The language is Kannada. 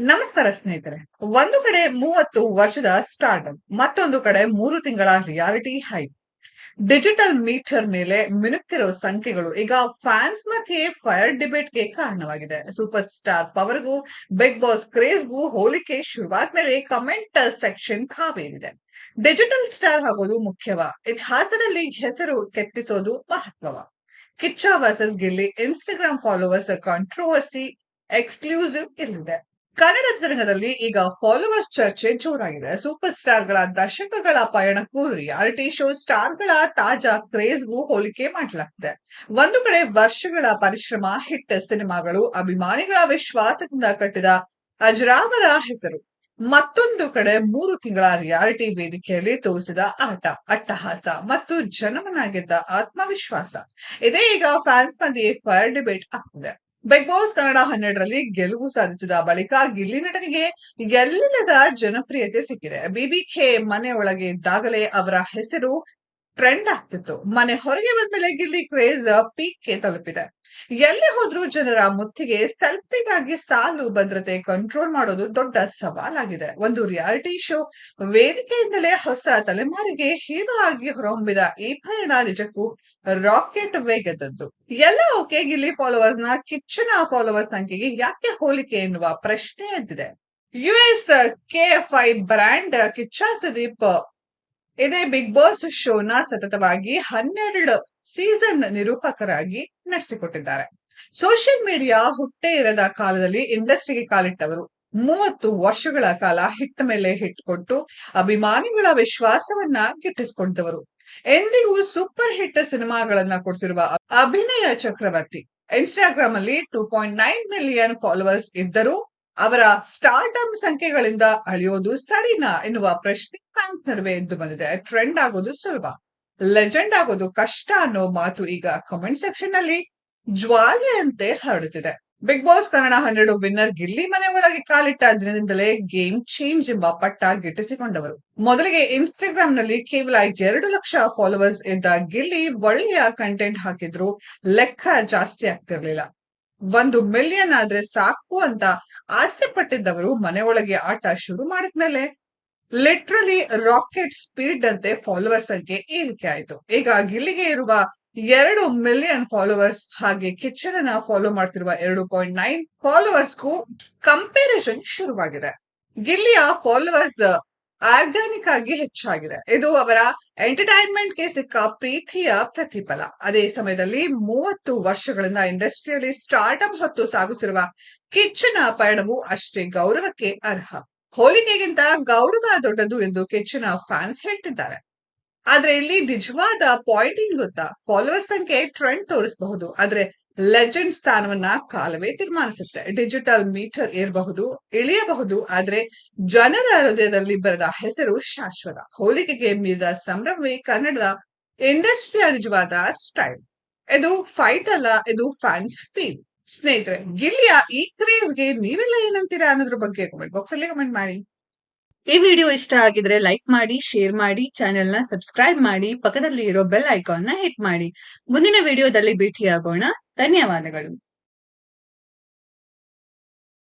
ನಮಸ್ಕಾರ ಸ್ನೇಹಿತರೆ. ಒಂದು ಕಡೆ 30 ವರ್ಷದ ಸ್ಟಾರ್ಟ್ಅಪ್, ಮತ್ತೊಂದು ಕಡೆ 3 ತಿಂಗಳ ರಿಯಾಲಿಟಿ ಹೈಪ್. ಡಿಜಿಟಲ್ ಮೀಟರ್ ಮೇಲೆ ಮಿನುಗ್ತಿರೋ ಸಂಖ್ಯೆಗಳು ಈಗ ಫ್ಯಾನ್ಸ್ ಮಧ್ಯೆ ಫೈರ್ ಡಿಬೇಟ್‌ಗೆ ಕಾರಣವಾಗಿದೆ. ಸೂಪರ್ ಸ್ಟಾರ್ ಪವರ್‌ಗೂ ಬಿಗ್ ಬಾಸ್ ಕ್ರೇಜ್‌ಗೂ ಹೋಲಿಕೆ ಶುರುವಾದ್ಮೇಲೆ ಕಮೆಂಟ್ ಸೆಕ್ಷನ್ ಕಾವೇರಿದೆ. ಡಿಜಿಟಲ್ ಸ್ಟಾರ್ ಆಗೋದು ಮುಖ್ಯವಾ? ಇತಿಹಾಸದಲ್ಲಿ ಹೆಸರು ಕೆತ್ತಿಸೋದು ಮಹತ್ವವ? Kichcha versus Gilli Instagram followers controversy exclusive ಇಲ್ಲಿದೆ. ಕನ್ನಡ ಚಿತ್ರರಂಗದಲ್ಲಿ ಈಗ ಫಾಲೋವರ್ಸ್ ಚರ್ಚೆ ಜೋರಾಗಿದೆ. ಸೂಪರ್ ಸ್ಟಾರ್‌ಗಳ ದಶಕಗಳ ಪಯಣಕ್ಕೂ ರಿಯಾಲಿಟಿ ಶೋ ಸ್ಟಾರ್‌ಗಳ ತಾಜಾ ಕ್ರೇಜ್‌ಗೂ ಹೋಲಿಕೆ ಮಾಡಲಾಗಿದೆ. ಒಂದು ಕಡೆ ವರ್ಷಗಳ ಪರಿಶ್ರಮ, ಹಿಟ್ ಸಿನಿಮಾಗಳು, ಅಭಿಮಾನಿಗಳ ವಿಶ್ವಾಸದಿಂದ ಕಟ್ಟಿದ ಅಜರಾಮರ ಹೆಸರು. ಮತ್ತೊಂದು ಕಡೆ 3 ತಿಂಗಳ ರಿಯಾಲಿಟಿ ವೇದಿಕೆಯಲ್ಲಿ ತೋರಿಸಿದ ಆಟ, ಅಟ್ಟಹಾಸ ಮತ್ತು ಜನಮನ ಗೆದ್ದ ಆತ್ಮವಿಶ್ವಾಸ. ಇದೇ ಈಗ ಫ್ಯಾನ್ಸ್ ಮಧ್ಯೆ ಫೈರ್ ಡಿಬೇಟ್ ಆಗ್ತಿದೆ. ಬಿಗ್ ಬಾಸ್ ಕನ್ನಡ 12ರಲ್ಲಿ ಗೆಲುವು ಸಾಧಿಸಿದ ಬಳಿಕ ಗಿಲ್ಲಿ ನಟನಿಗೆ ಎಲ್ಲಿಲ್ಲದ ಜನಪ್ರಿಯತೆ ಸಿಕ್ಕಿದೆ. ಬಿಬಿಕೆ ಮನೆ ಒಳಗೆ ಇದ್ದಾಗಲೇ ಅವರ ಹೆಸರು ಟ್ರೆಂಡ್ ಆಗ್ತಿತ್ತು. ಮನೆ ಹೊರಗೆ ಬಂದ್ಮೇಲೆ ಗಿಲ್ಲಿ ಕ್ರೇಜ್ ಪೀಕ್ಗೆ ತಲುಪಿದೆ. ಎಲ್ಲಿ ಹೋದ್ರೂ ಜನರ ಮುತ್ತಿಗೆ ಸೆಲ್ಫಿಗಾಗಿ ಸಾಲು ಭದ್ರತೆ ಕಂಟ್ರೋಲ್ ಮಾಡೋದು ದೊಡ್ಡ ಸವಾಲಾಗಿದೆ. ಒಂದು ರಿಯಾಲಿಟಿ ಶೋ ವೇದಿಕೆಯಿಂದಲೇ ಹೊಸ ತಲೆಮಾರಿಗೆ ಹೀರೋ ಆಗಿ ಹೊರಹೊಮ್ಮಿದ ಈ ಪ್ರಯಾಣ ನಿಜಕ್ಕೂ ರಾಕೆಟ್ ವೇಗದದ್ದು. ಎಲ್ಲ ಓಕೆ, ಗಿಲ್ಲಿ ಫಾಲೋವರ್ಸ್ ನ ಕಿಚ್ಚನ ಫಾಲೋವರ್ಸ್ ಸಂಖ್ಯೆಗೆ ಯಾಕೆ ಹೋಲಿಕೆ ಎನ್ನುವ ಪ್ರಶ್ನೆ ಎದ್ದಿದೆ. US KFI brand Kichcha Sudeep ಇದೇ ಬಿಗ್ ಬಾಸ್ ಶೋನ ಸತತವಾಗಿ 12 ಸೀಸನ್ ನಿರೂಪಕರಾಗಿ ನಡೆಸಿಕೊಟ್ಟಿದ್ದಾರೆ. ಸೋಷಿಯಲ್ ಮೀಡಿಯಾ ಹುಟ್ಟೇ ಇರದ ಕಾಲದಲ್ಲಿ ಇಂಡಸ್ಟ್ರಿಗೆ ಕಾಲಿಟ್ಟವರು. 30 ವರ್ಷಗಳ ಕಾಲ ಹಿಟ್ ಮೇಲೆ ಹಿಟ್ ಕೊಟ್ಟು ಅಭಿಮಾನಿಗಳ ವಿಶ್ವಾಸವನ್ನ ಗಿಟ್ಟಿಸಿಕೊಂಡವರು. ಎಂದಿಗೂ ಸೂಪರ್ ಹಿಟ್ ಸಿನಿಮಾಗಳನ್ನ ಕೊಡ್ತಿರುವ ಅಭಿನಯ ಚಕ್ರವರ್ತಿ. ಇನ್ಸ್ಟಾಗ್ರಾಮ್ ಅಲ್ಲಿ 2.9 ಮಿಲಿಯನ್ ಫಾಲೋವರ್ಸ್ ಇದ್ದರೂ ಅವರ ಸ್ಟಾರ್ಡಮ್ ಸಂಖ್ಯೆಗಳಿಂದ ಅಳಿಯೋದು ಸರಿನಾ ಎನ್ನುವ ಪ್ರಶ್ನೆ ಫ್ಯಾನ್ಸ್ ನಡುವೆ ಎದ್ದು ಬಂದಿದೆ. ಟ್ರೆಂಡ್ ಆಗೋದು ಸುಲಭ, ಲೆಜೆಂಡ್ ಆಗೋದು ಕಷ್ಟ ಅನ್ನೋ ಮಾತು ಈಗ ಕಮೆಂಟ್ ಸೆಕ್ಷನ್ ನಲ್ಲಿ ಜ್ವಾಲೆಯಂತೆ ಹರಡುತ್ತಿದೆ. Big boss Kannada 12 winner Gilli ಮನೆ ಒಳಗೆ ಕಾಲಿಟ್ಟ ದಿನದಿಂದಲೇ ಗೇಮ್ ಚೇಂಜ್ ಎಂಬ ಪಟ್ಟ ಗಿಟ್ಟಿಸಿಕೊಂಡವರು. ಮೊದಲಿಗೆ ಇನ್ಸ್ಟಾಗ್ರಾಮ್ ನಲ್ಲಿ ಕೇವಲ 2 ಲಕ್ಷ ಫಾಲೋವರ್ಸ್ ಇದ್ದ ಗಿಲ್ಲಿ ಒಳ್ಳೆಯ ಕಂಟೆಂಟ್ ಹಾಕಿದ್ರು ಲೆಕ್ಕ ಜಾಸ್ತಿ ಆಗ್ತಿರ್ಲಿಲ್ಲ. 1 ಮಿಲಿಯನ್ ಆದ್ರೆ ಸಾಕು ಅಂತ ಆಸೆ ಪಟ್ಟಿದ್ದವರು ಮನೆ ಒಳಗೆ ಆಟ ಶುರು ಮಾಡಿದ್ಮೇಲೆ ಲಿಟ್ರಲಿ ರಾಕೆಟ್ ಸ್ಪೀಡ್ ಅಂತೆ ಫಾಲೋವರ್ಸ್ ಸಂಖ್ಯೆ ಏರಿಕೆ ಆಯಿತು. ಈಗ ಗಿಲ್ಲಿಗೆ ಇರುವ 2 ಮಿಲಿಯನ್ ಫಾಲೋವರ್ಸ್ ಹಾಗೆ ಕಿಚ್ಚನನ್ನ ಫಾಲೋ ಮಾಡ್ತಿರುವ 2.9 ಫಾಲೋವರ್ಸ್ಗೂ ಕಂಪ್ಯಾರಿಸನ್ ಶುರುವಾಗಿದೆ. ಗಿಲ್ಲಿಯ ಫಾಲೋವರ್ಸ್ ಆರ್ಗಾನಿಕ್ ಆಗಿ ಹೆಚ್ಚಾಗಿದೆ. ಇದು ಅವರ ಎಂಟರ್ಟೈನ್ಮೆಂಟ್ ಗೆ ಸಿಕ್ಕ ಪ್ರೀತಿಯ ಪ್ರತಿಫಲ. ಅದೇ ಸಮಯದಲ್ಲಿ 30 ವರ್ಷಗಳಿಂದ ಇಂಡಸ್ಟ್ರಿಯಲ್ಲಿ ಸ್ಟಾರ್ಟ್ಅಪ್ ಹೊತ್ತು ಸಾಗುತ್ತಿರುವ ಕಿಚ್ಚನ ಪಯಣವು ಅಷ್ಟೇ ಗೌರವಕ್ಕೆ ಅರ್ಹ. ಹೋಲಿಕೆಗಿಂತ ಗೌರವ ದೊಡ್ಡದು ಎಂದು ಕಿಚ್ಚನ ಫ್ಯಾನ್ಸ್ ಹೇಳ್ತಿದ್ದಾರೆ. ಆದ್ರೆ ಇಲ್ಲಿ ನಿಜವಾದ ಪಾಯಿಂಟ್ ಏನ್ ಗೊತ್ತಾ? ಫಾಲೋವರ್ಸ್ ಸಂಖ್ಯೆ ಟ್ರೆಂಡ್ ತೋರಿಸಬಹುದು, ಆದ್ರೆ ಲೆಜೆಂಡ್ ಸ್ಥಾನವನ್ನ ಕಾಲವೇ ತೀರ್ಮಾನಿಸುತ್ತೆ. ಡಿಜಿಟಲ್ ಮೀಟರ್ ಏರಬಹುದು, ಇಳಿಯಬಹುದು, ಆದ್ರೆ ಜನರ ಹೃದಯದಲ್ಲಿ ಬರೆದ ಹೆಸರು ಶಾಶ್ವತ. ಹೋಲಿಕೆಗೆ ಮೀರಿದ ಸಂಭ್ರಮವೇ ಕನ್ನಡದ ಇಂಡಸ್ಟ್ರಿಯ ನಿಜವಾದ ಸ್ಟೈಲ್. ಇದು ಫೈಟ್ ಅಲ್ಲ, ಇದು ಫ್ಯಾನ್ಸ್ ಫೀಲ್. ಸ್ನೇಹಿತರೆ, ಗಿಲ್ಲಿಯ ಈ ಕ್ರೇಜ್ಗೆ ನೀವೆಲ್ಲ ಏನಂತೀರಾ ಅನ್ನೋದ್ರ ಬಗ್ಗೆ ಕಮೆಂಟ್ ಬಾಕ್ಸ್ ಅಲ್ಲಿ ಕಮೆಂಟ್ ಮಾಡಿ. ಈ ವಿಡಿಯೋ ಇಷ್ಟ ಆಗಿದ್ರೆ ಲೈಕ್ ಮಾಡಿ, ಶೇರ್ ಮಾಡಿ, ಚಾನೆಲ್ ನ ಸಬ್ಸ್ಕ್ರೈಬ್ ಮಾಡಿ, ಪಕ್ಕದಲ್ಲಿ ಇರೋ ಬೆಲ್ ಐಕಾನ್ ನ ಹಿಟ್ ಮಾಡಿ. ಮುಂದಿನ ವಿಡಿಯೋದಲ್ಲಿ ಭೇಟಿಯಾಗೋಣ. ಧನ್ಯವಾದಗಳು.